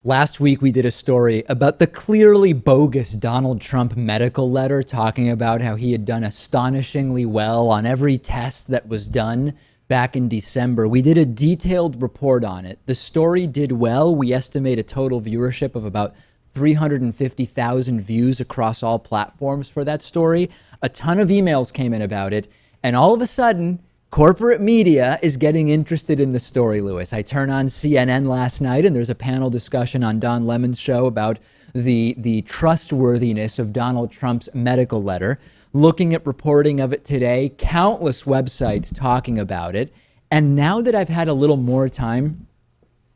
Last week, we did a story about the clearly bogus Donald Trump medical letter talking about how he had done astonishingly well on every test that was done back in December. We did a detailed report on it. The story did well. We estimate a total viewership of about 350,000 views across all platforms for that story. A ton of emails came in about it. And all of a sudden, corporate media is getting interested in the story, Lewis. I turn on CNN last night and there's a panel discussion on Don Lemon's show about the trustworthiness of Donald Trump's medical letter. Looking at reporting of it today, countless websites talking about it. And now that I've had a little more time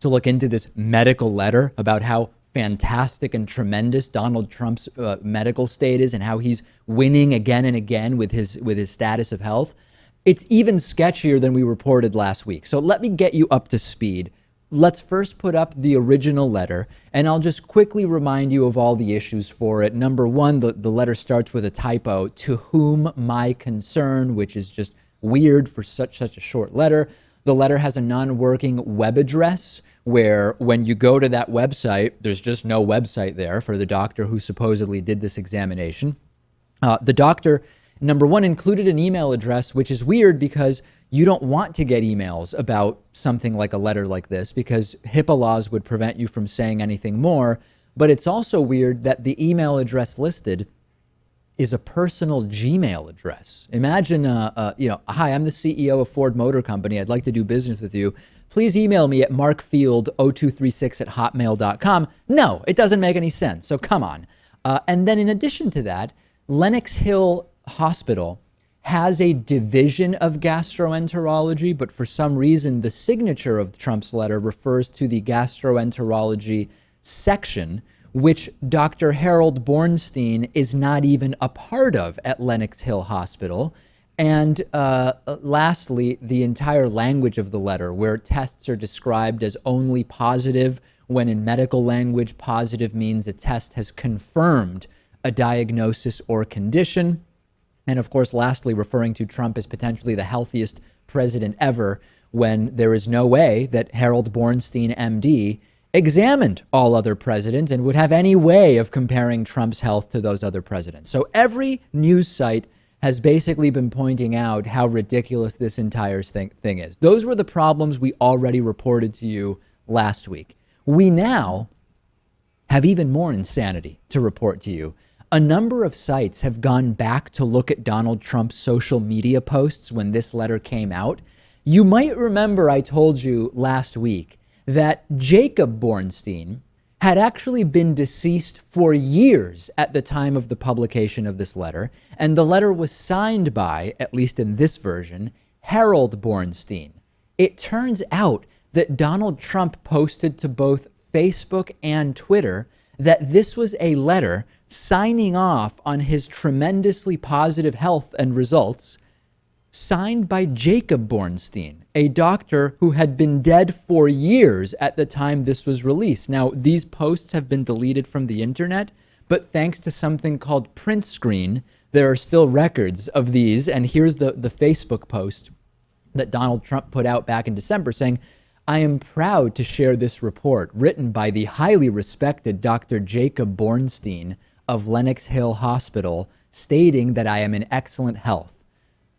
to look into this medical letter about how fantastic and tremendous Donald Trump's medical state is and how he's winning again and again with his status of health, it's even sketchier than we reported last week. So let me get you up to speed. Let's first put up the original letter, and I'll just quickly remind you of all the issues for it. Number one, the letter starts with a typo, "to whom my concern," which is just weird for such a short letter. The letter has a non-working web address where when you go to that website, there's just no website there for the doctor who supposedly did this examination. The doctor, number one, included an email address, which is weird because you don't want to get emails about something like a letter like this because HIPAA laws would prevent you from saying anything more. But it's also weird that the email address listed is a personal Gmail address. Imagine, hi, I'm the CEO of Ford Motor Company. I'd like to do business with you. Please email me at markfield0236@hotmail.com. No, it doesn't make any sense. So come on. And then in addition to that, Lenox Hill Hospital has a division of gastroenterology, but for some reason, the signature of Trump's letter refers to the gastroenterology section, which Dr. Harold Bornstein is not even a part of at Lenox Hill Hospital. And lastly, the entire language of the letter, where tests are described as only positive, when in medical language, positive means a test has confirmed a diagnosis or condition. And of course, lastly, referring to Trump as potentially the healthiest president ever, when there is no way that Harold Bornstein, MD, examined all other presidents and would have any way of comparing Trump's health to those other presidents. So every news site has basically been pointing out how ridiculous this entire thing is. Those were the problems we already reported to you last week. We now have even more insanity to report to you. A number of sites have gone back to look at Donald Trump's social media posts when this letter came out. You might remember I told you last week that Jacob Bornstein had actually been deceased for years at the time of the publication of this letter, and the letter was signed by, at least in this version, Harold Bornstein. It turns out that Donald Trump posted to both Facebook and Twitter that this was a letter signing off on his tremendously positive health and results, signed by Jacob Bornstein, a doctor who had been dead for years at the time this was released. Now, these posts have been deleted from the internet, but thanks to something called print screen, there are still records of these. And here's the Facebook post that Donald Trump put out back in December saying, "I am proud to share this report written by the highly respected Dr. Jacob Bornstein of Lenox Hill Hospital, stating that I am in excellent health.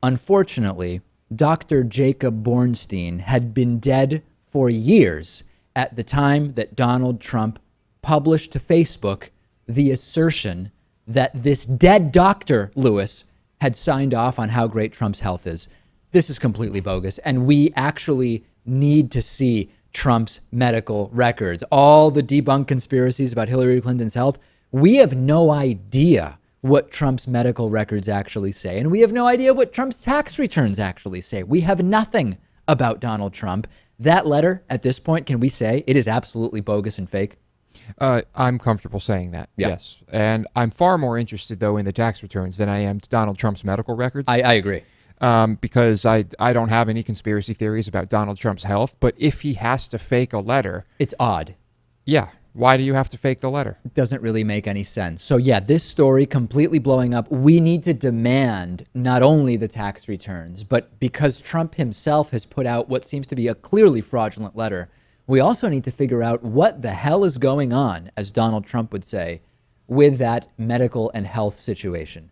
Unfortunately, Dr. Jacob Bornstein had been dead for years at the time that Donald Trump published to Facebook the assertion that this dead doctor, Lewis, had signed off on how great Trump's health is." This is completely bogus, and we actually need to see Trump's medical records. All the debunked conspiracies about Hillary Clinton's health, we have no idea what Trump's medical records actually say, and we have no idea what Trump's tax returns actually say. We have nothing about Donald Trump. That letter, at this point, can we say it is absolutely bogus and fake? I'm comfortable saying that, yes. And I'm far more interested, though, in the tax returns than I am Donald Trump's medical records. I agree. Because I don't have any conspiracy theories about Donald Trump's health, but if he has to fake a letter... It's odd. Yeah. Why do you have to fake the letter? It doesn't really make any sense. So yeah, this story completely blowing up. We need to demand not only the tax returns, but because Trump himself has put out what seems to be a clearly fraudulent letter, we also need to figure out what the hell is going on, as Donald Trump would say, with that medical and health situation.